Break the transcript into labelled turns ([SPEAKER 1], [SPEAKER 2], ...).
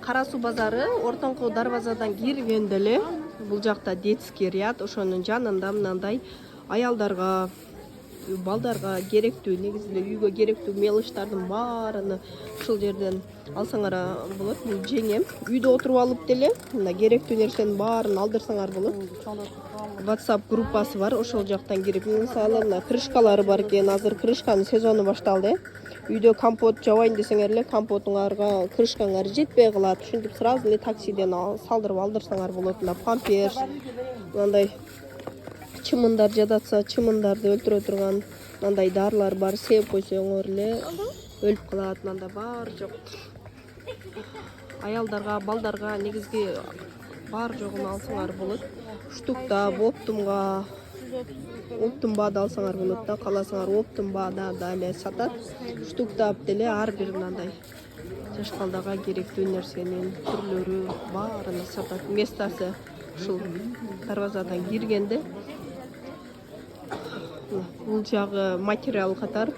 [SPEAKER 1] Кара Суу базары ортоңку дарбазадан киргенде эле бул жакта детский ряд, ошонун жанында мындай аялдарга, балдарга керектүү, негизинде үйгө керектүү мелочтардын баарыны ушул жерден алсаңар болот. Бул жеңем. Үйдө отуруп алып деле мына керектүү нерсенин баарын алдырсаңар болот. WhatsApp группасы бар, ошол жактан кирип, мисалы мына крышкалары бар экен. Азыр крышканын сезону башталды. Үйдө компот жабайын десеңер эле компотуңарга крышкаңар жетпей калат. Ушинтип сразу эле таксиден салдырып алдырсаңар болот. Мына памперс, мындай чымындар жадатса, чымындарды өлтүрө турган мындай дарылар бар. Сеп койсоңор эле өлүп калат. Мында бар жок. Аялдарга, балдарга негизги бар жогун алсаңар болот. Штуктап, оптумбада алсаңар болот да. Кааласаңар оптумбада да эле сатат. Штуктап деле ар бир мындай жашкалдага керектүү нерсенин түрлөрү баарын сатат. Местасы ушул дарбазадан киргенде. Бул жагы материал катар